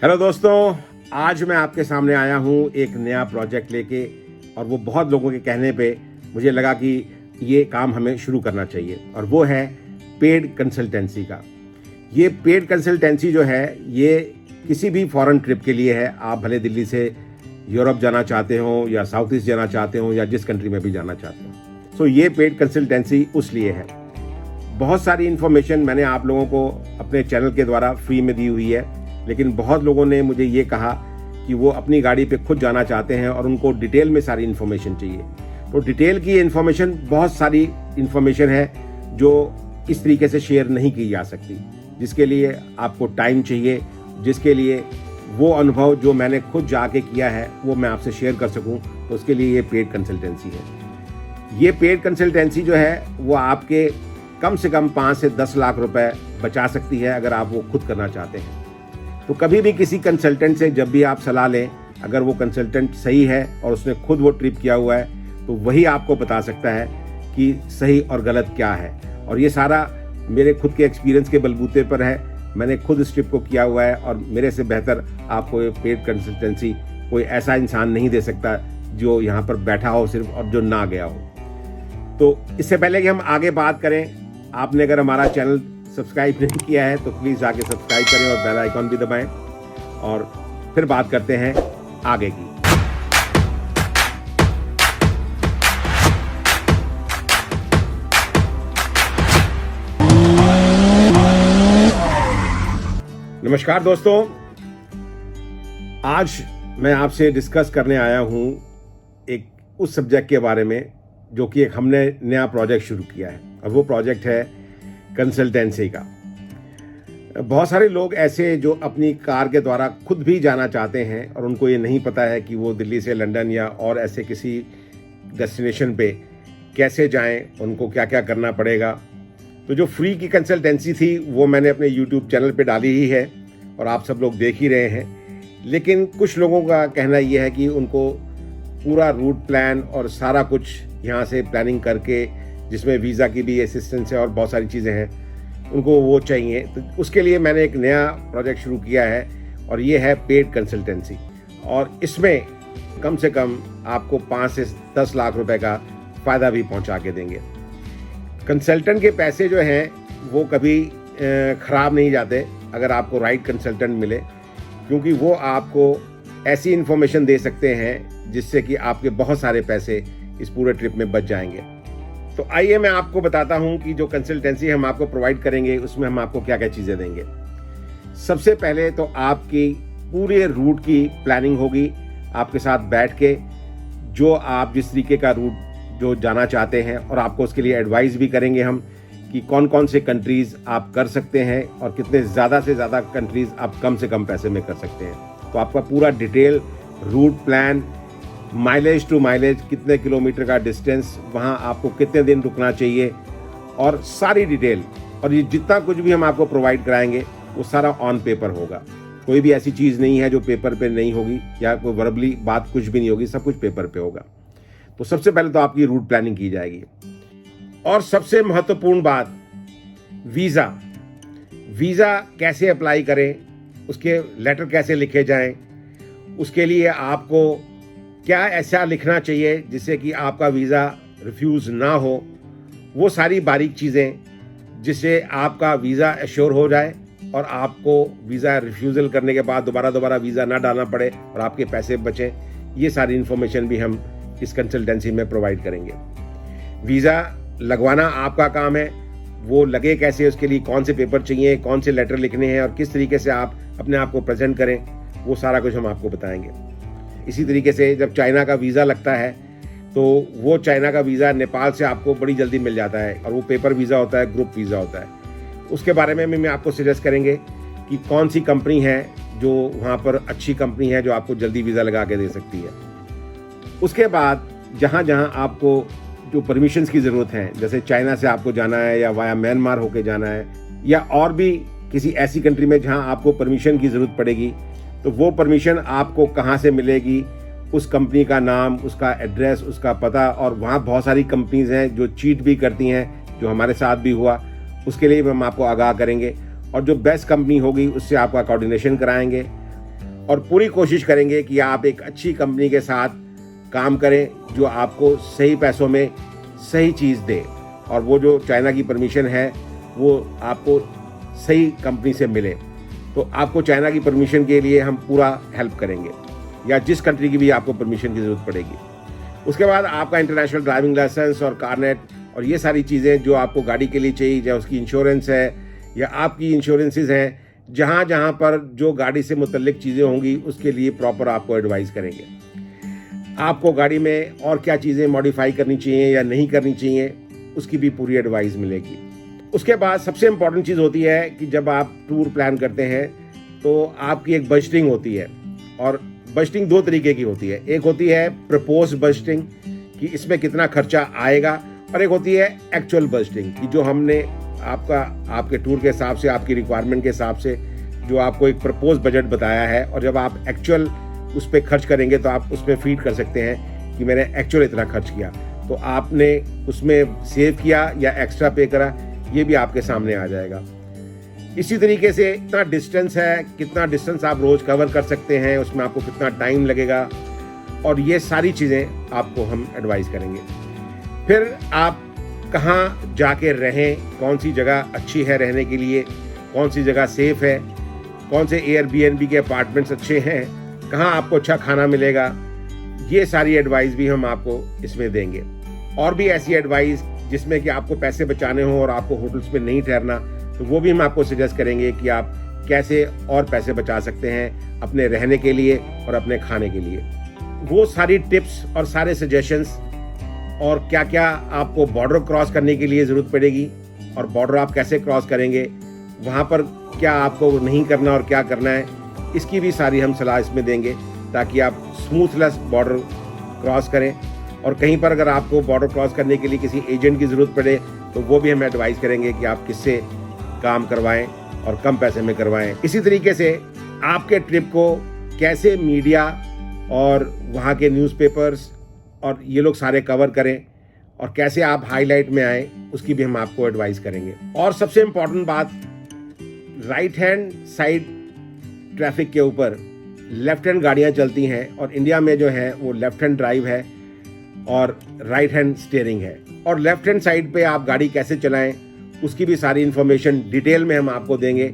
Hello दोस्तों, आज मैं आपके सामने आया हूँ एक नया प्रोजेक्ट लेके और वो बहुत लोगों के कहने पे मुझे लगा कि ये काम हमें शुरू करना चाहिए और वो है पेड कंसल्टेंसी का। ये पेड कंसल्टेंसी जो है ये किसी भी फॉरेन ट्रिप के लिए है। आप भले दिल्ली से यूरोप जाना चाहते हो या साउथ ईस्ट जाना चाहते हो या जिस कंट्री में भी जाना चाहते हो, सो ये पेड कंसल्टेंसी उस लिए है। बहुत सारी इन्फॉर्मेशन मैंने आप लोगों को अपने चैनल के द्वारा फ्री में दी हुई है, लेकिन बहुत लोगों ने मुझे ये कहा कि वो अपनी गाड़ी पे खुद जाना चाहते हैं और उनको डिटेल में सारी इन्फॉर्मेशन चाहिए। तो डिटेल की इन्फॉर्मेशन, बहुत सारी इन्फॉर्मेशन है जो इस तरीके से शेयर नहीं की जा सकती, जिसके लिए आपको टाइम चाहिए, जिसके लिए वो अनुभव जो मैंने खुद जाके किया है वो मैं आपसे शेयर कर सकूं, तो उसके लिए ये पेड कंसल्टेंसी है। ये पेड कंसल्टेंसी जो है वो आपके कम से कम 5 से 10 लाख रुपए बचा सकती है अगर आप वो खुद करना चाहते हैं। तो कभी भी किसी कंसल्टेंट से जब भी आप सलाह लें, अगर वो कंसल्टेंट सही है और उसने खुद वो ट्रिप किया हुआ है, तो वही आपको बता सकता है कि सही और गलत क्या है। और ये सारा मेरे खुद के एक्सपीरियंस के बलबूते पर है। मैंने खुद इस ट्रिप को किया हुआ है और मेरे से बेहतर आपको ये पेड कंसल्टेंसी कोई ऐसा इंसान नहीं दे सकता जो यहाँ पर बैठा हो सिर्फ और जो ना गया हो। तो इससे पहले कि हम आगे बात करें, आपने अगर हमारा चैनल सब्सक्राइब नहीं किया है तो प्लीज़ आके सब्सक्राइब करें और बेल आइकॉन भी दबाएं और फिर बात करते हैं आगे की। नमस्कार दोस्तों, आज मैं आपसे डिस्कस करने आया हूं एक उस सब्जेक्ट के बारे में जो कि एक हमने नया प्रोजेक्ट शुरू किया है और वो प्रोजेक्ट है कंसल्टेंसी का। बहुत सारे लोग ऐसे जो अपनी कार के द्वारा खुद भी जाना चाहते हैं और उनको ये नहीं पता है कि वो दिल्ली से लंदन या और ऐसे किसी डेस्टिनेशन पे कैसे जाएं, उनको क्या क्या करना पड़ेगा। तो जो फ्री की कंसल्टेंसी थी वो मैंने अपने यूट्यूब चैनल पे डाली ही है और आप सब लोग देख ही रहे हैं। लेकिन कुछ लोगों का कहना ये है कि उनको पूरा रूट प्लान और सारा कुछ यहाँ से प्लानिंग करके, जिसमें वीज़ा की भी असिस्टेंस है और बहुत सारी चीज़ें हैं, उनको वो चाहिए। तो उसके लिए मैंने एक नया प्रोजेक्ट शुरू किया है और ये है पेड कंसल्टेंसी। और इसमें कम से कम आपको 5 से 10 लाख रुपए का फ़ायदा भी पहुंचा के देंगे। कंसल्टेंट के पैसे जो हैं वो कभी ख़राब नहीं जाते अगर आपको राइट कंसल्टेंट मिले, क्योंकि वो आपको ऐसी इन्फॉर्मेशन दे सकते हैं जिससे कि आपके बहुत सारे पैसे इस पूरे ट्रिप में बच जाएंगे। तो आइए मैं आपको बताता हूं कि जो कंसल्टेंसी हम आपको प्रोवाइड करेंगे उसमें हम आपको क्या क्या चीज़ें देंगे। सबसे पहले तो आपकी पूरे रूट की प्लानिंग होगी आपके साथ बैठ के, जो आप जिस तरीके का रूट जो जाना चाहते हैं, और आपको उसके लिए एडवाइस भी करेंगे हम कि कौन कौन से कंट्रीज़ आप कर सकते हैं और कितने ज़्यादा से ज़्यादा कंट्रीज़ आप कम से कम पैसे में कर सकते हैं। तो आपका पूरा detail route plan, mileage to mileage, कितने किलोमीटर का डिस्टेंस, वहाँ आपको कितने दिन रुकना चाहिए, और सारी डिटेल, और ये जितना कुछ भी हम आपको प्रोवाइड कराएंगे वो सारा ऑन पेपर होगा। कोई भी ऐसी चीज़ नहीं है जो पेपर पे नहीं होगी या कोई वर्बली बात कुछ भी नहीं होगी, सब कुछ पेपर पे होगा। तो सबसे पहले तो आपकी रूट प्लानिंग की जाएगी। और सबसे महत्वपूर्ण बात, वीज़ा। वीज़ा कैसे अप्लाई करें, उसके लेटर कैसे लिखे जाएं, उसके लिए आपको क्या ऐसा लिखना चाहिए जिससे कि आपका वीज़ा रिफ्यूज़ ना हो, वो सारी बारीक चीज़ें, जिससे आपका वीज़ा एश्योर हो जाए और आपको वीज़ा रिफ्यूज़ल करने के बाद दोबारा वीज़ा ना डालना पड़े और आपके पैसे बचें। ये सारी इन्फॉर्मेशन भी हम इस कंसल्टेंसी में प्रोवाइड करेंगे। वीज़ा लगवाना आपका काम है, वो लगे कैसे, उसके लिए कौन से पेपर चाहिए, कौन से लेटर लिखने हैं और किस तरीके से आप अपने आप को प्रेजेंट करें, वो सारा कुछ हम आपको बताएंगे। इसी तरीके से जब चाइना का वीज़ा लगता है तो वो चाइना का वीज़ा नेपाल से आपको बड़ी जल्दी मिल जाता है और वो पेपर वीज़ा होता है, ग्रुप वीज़ा होता है। उसके बारे में मैं आपको सजेस्ट करेंगे कि कौन सी कंपनी है जो वहाँ पर अच्छी कंपनी है जो आपको जल्दी वीज़ा लगा के दे सकती है। उसके बाद जहाँ जहाँ आपको जो परमिशंस की ज़रूरत है, जैसे चाइना से आपको जाना है या वाया म्यांमार होके जाना है या और भी किसी ऐसी कंट्री में जहाँ आपको परमिशन की ज़रूरत पड़ेगी, तो वो परमिशन आपको कहाँ से मिलेगी, उस कंपनी का नाम, उसका एड्रेस, उसका पता। और वहाँ बहुत सारी कंपनीज हैं जो चीट भी करती हैं, जो हमारे साथ भी हुआ, उसके लिए भी हम आपको आगाह करेंगे। और जो बेस्ट कंपनी होगी उससे आपका कोऑर्डिनेशन कराएंगे और पूरी कोशिश करेंगे कि आप एक अच्छी कंपनी के साथ काम करें जो आपको सही पैसों में सही चीज़ दे, और वो जो चाइना की परमिशन है वो आपको सही कंपनी से मिले। तो आपको चाइना की परमिशन के लिए हम पूरा हेल्प करेंगे, या जिस कंट्री की भी आपको परमिशन की ज़रूरत पड़ेगी। उसके बाद आपका इंटरनेशनल ड्राइविंग लाइसेंस और कारनेट और ये सारी चीज़ें जो आपको गाड़ी के लिए चाहिए, या उसकी इंश्योरेंस है या आपकी इंश्योरेंसेस हैं, जहाँ जहाँ पर जो गाड़ी से मुतल्लिक चीज़ें होंगी उसके लिए प्रॉपर आपको एडवाइस करेंगे। आपको गाड़ी में और क्या चीज़ें मॉडिफाई करनी चाहिए या नहीं करनी चाहिए, उसकी भी पूरी एडवाइस मिलेगी। उसके बाद सबसे इम्पॉर्टेंट चीज़ होती है कि जब आप टूर प्लान करते हैं तो आपकी एक बजटिंग होती है, और बजटिंग दो तरीके की होती है। एक होती है प्रपोज बजटिंग कि इसमें कितना खर्चा आएगा, और एक होती है एक्चुअल बजटिंग कि जो हमने आपके टूर के हिसाब से, आपकी रिक्वायरमेंट के हिसाब से जो आपको एक प्रपोज बजट बताया है, और जब आप एक्चुअल उस पर खर्च करेंगे तो आप उसमें फीड कर सकते हैं कि मैंने एक्चुअल इतना खर्च किया, तो आपने उसमें सेव किया या एक्स्ट्रा पे करा, ये भी आपके सामने आ जाएगा। इसी तरीके से कितना डिस्टेंस है, कितना डिस्टेंस आप रोज़ कवर कर सकते हैं, उसमें आपको कितना टाइम लगेगा, और ये सारी चीज़ें आपको हम एडवाइस करेंगे। फिर आप कहाँ जाके रहें, कौन सी जगह अच्छी है रहने के लिए, कौन सी जगह सेफ़ है, कौन से एयरबीएनबी के अपार्टमेंट्स अच्छे हैं, कहाँ आपको अच्छा खाना मिलेगा, ये सारी एडवाइस भी हम आपको इसमें देंगे। और भी ऐसी एडवाइस जिसमें कि आपको पैसे बचाने हों और आपको होटल्स में नहीं ठहरना, तो वो भी हम आपको सजेस्ट करेंगे कि आप कैसे और पैसे बचा सकते हैं अपने रहने के लिए और अपने खाने के लिए। वो सारी टिप्स और सारे सजेशंस, और क्या क्या आपको बॉर्डर क्रॉस करने के लिए ज़रूरत पड़ेगी, और बॉर्डर आप कैसे क्रॉस करेंगे, वहाँ पर क्या आपको नहीं करना और क्या करना है, इसकी भी सारी हम सलाह इसमें देंगे, ताकि आप स्मूथलेस बॉर्डर क्रॉस करें। और कहीं पर अगर आपको बॉर्डर क्रॉस करने के लिए किसी एजेंट की ज़रूरत पड़े, तो वो भी हम एडवाइस करेंगे कि आप किससे काम करवाएं और कम पैसे में करवाएं। इसी तरीके से आपके ट्रिप को कैसे मीडिया और वहाँ के न्यूज़पेपर्स और ये लोग सारे कवर करें, और कैसे आप हाईलाइट में आए, उसकी भी हम आपको एडवाइस करेंगे। और सबसे इम्पॉर्टेंट बात, राइट हैंड साइड ट्रैफिक के ऊपर लेफ्ट हैंड गाड़ियाँ चलती हैं, और इंडिया में जो है वो लेफ्ट हैंड ड्राइव है और राइट हैंड स्टीयरिंग है। और लेफ्ट हैंड साइड पे आप गाड़ी कैसे चलाएं, उसकी भी सारी इन्फॉर्मेशन डिटेल में हम आपको देंगे,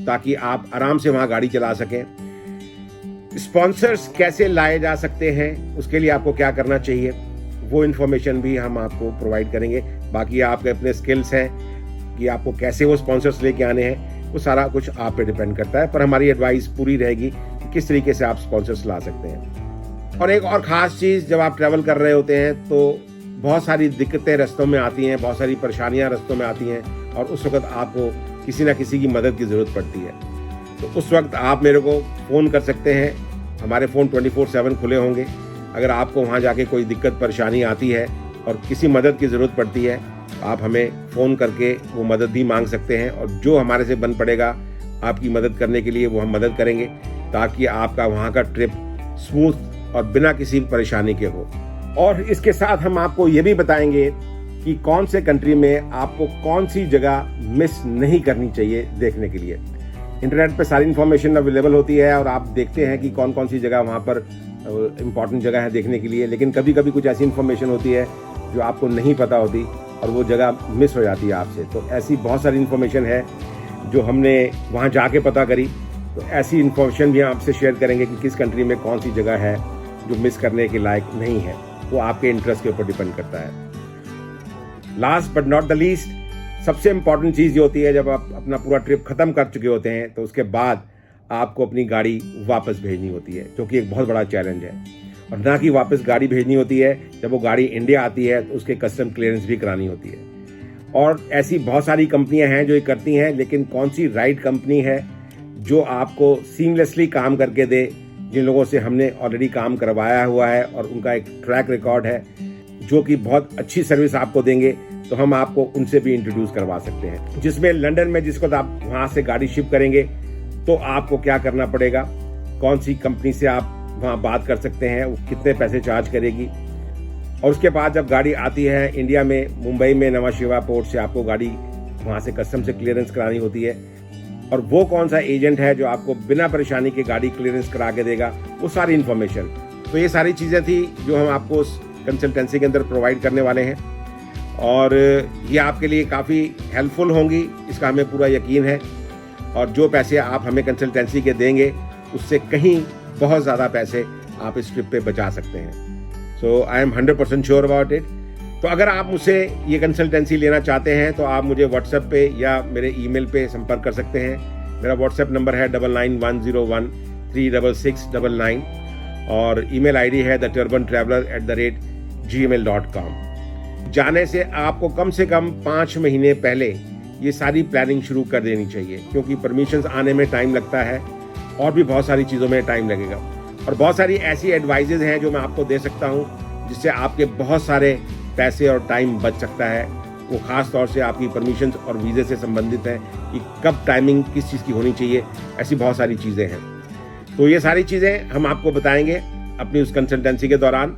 ताकि आप आराम से वहाँ गाड़ी चला सकें। स्पॉन्सर्स कैसे लाए जा सकते हैं, उसके लिए आपको क्या करना चाहिए, वो इन्फॉर्मेशन भी हम आपको प्रोवाइड करेंगे। बाकी आपके अपने स्किल्स हैं कि आपको कैसे वो स्पॉन्सर्स लेके आने हैं, वो सारा कुछ आप पे डिपेंड करता है, पर हमारी एडवाइस पूरी रहेगी कि किस तरीके से आप स्पॉन्सर्स ला सकते हैं। और एक और ख़ास चीज़, जब आप ट्रैवल कर रहे होते हैं तो बहुत सारी दिक्कतें रास्तों में आती हैं, बहुत सारी परेशानियां रास्तों में आती हैं, और उस वक्त आपको किसी ना किसी की मदद की ज़रूरत पड़ती है। तो उस वक्त आप मेरे को फ़ोन कर सकते हैं, हमारे फ़ोन 24/7 खुले होंगे। अगर आपको वहाँ जाके कोई दिक्कत परेशानी आती है और किसी मदद की ज़रूरत पड़ती है, तो आप हमें फ़ोन करके वो मदद भी मांग सकते हैं, और जो हमारे से बन पड़ेगा आपकी मदद करने के लिए वो हम मदद करेंगे, ताकि आपका वहाँ का ट्रिप स्मूथ और बिना किसी परेशानी के हो। और इसके साथ हम आपको ये भी बताएंगे कि कौन से कंट्री में आपको कौन सी जगह मिस नहीं करनी चाहिए देखने के लिए। इंटरनेट पे सारी इन्फॉर्मेशन अवेलेबल होती है, और आप देखते हैं कि कौन कौन सी जगह वहाँ पर इम्पॉर्टेंट जगह है देखने के लिए, लेकिन कभी कभी कुछ ऐसी इन्फॉर्मेशन होती है जो आपको नहीं पता होती, और वो जगह मिस हो जाती है आपसे। तो ऐसी बहुत सारी इन्फॉर्मेशन है जो हमने वहाँ जाके पता करी, तो ऐसी इन्फॉर्मेशन भी हम आपसे शेयर करेंगे कि किस कंट्री में कौन सी जगह है जो मिस करने के लायक नहीं है। वो आपके इंटरेस्ट के ऊपर डिपेंड करता है। Last but not the least, सबसे इम्पॉर्टेंट चीज़ ये होती है, जब आप अपना पूरा ट्रिप ख़त्म कर चुके होते हैं तो उसके बाद आपको अपनी गाड़ी वापस भेजनी होती है, जो कि एक बहुत बड़ा चैलेंज है। और ना कि वापस गाड़ी भेजनी होती है, जब वो गाड़ी इंडिया आती है तो उसके कस्टम क्लियरेंस भी करानी होती है। और ऐसी बहुत सारी कंपनियां हैं जो ये करती हैं, लेकिन कौन सी राइट कंपनी है जो आपको सीमलेसली काम करके दे, जिन लोगों से हमने ऑलरेडी काम करवाया हुआ है और उनका एक ट्रैक रिकॉर्ड है, जो कि बहुत अच्छी सर्विस आपको देंगे, तो हम आपको उनसे भी इंट्रोड्यूस करवा सकते हैं। जिसमें लंदन में जिसको आप वहाँ से गाड़ी शिप करेंगे, तो आपको क्या करना पड़ेगा, कौन सी कंपनी से आप वहाँ बात कर सकते हैं, वो कितने पैसे चार्ज करेगी। और उसके बाद जब गाड़ी आती है इंडिया में, मुंबई में नवा शिवा पोर्ट से आपको गाड़ी वहाँ से कस्टम से क्लियरेंस करानी होती है। और वो कौन सा एजेंट है जो आपको बिना परेशानी के गाड़ी क्लियरेंस करा के देगा, वो सारी इन्फॉर्मेशन। तो ये सारी चीज़ें थी जो हम आपको उस कंसल्टेंसी के अंदर प्रोवाइड करने वाले हैं, और ये आपके लिए काफ़ी हेल्पफुल होंगी, इसका हमें पूरा यकीन है। और जो पैसे आप हमें कंसल्टेंसी के देंगे उससे कहीं बहुत ज़्यादा पैसे आप इस ट्रिप पे बचा सकते हैं। So I am 100% sure about it. तो अगर आप मुझसे ये कंसल्टेंसी लेना चाहते हैं तो आप मुझे व्हाट्सएप पे या मेरे ईमेल पे संपर्क कर सकते हैं। मेरा व्हाट्सएप नंबर है 9910136699 और ईमेल आईडी है theturbantraveler@gmail.com। जाने से आपको कम से कम 5 महीने पहले ये सारी प्लानिंग शुरू कर देनी चाहिए, क्योंकि परमिशंस आने में टाइम लगता है और भी बहुत सारी चीज़ों में टाइम लगेगा। और बहुत सारी ऐसी एडवाइजेज हैं जो मैं आपको दे सकता हूँ जिससे आपके बहुत सारे पैसे और टाइम बच सकता है। वो ख़ास तौर से आपकी परमिशंस और वीज़े से संबंधित है कि कब टाइमिंग किस चीज़ की होनी चाहिए, ऐसी बहुत सारी चीज़ें हैं। तो ये सारी चीज़ें हम आपको बताएंगे अपनी उस कंसल्टेंसी के दौरान।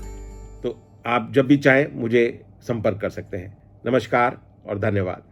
तो आप जब भी चाहें मुझे संपर्क कर सकते हैं। नमस्कार और धन्यवाद।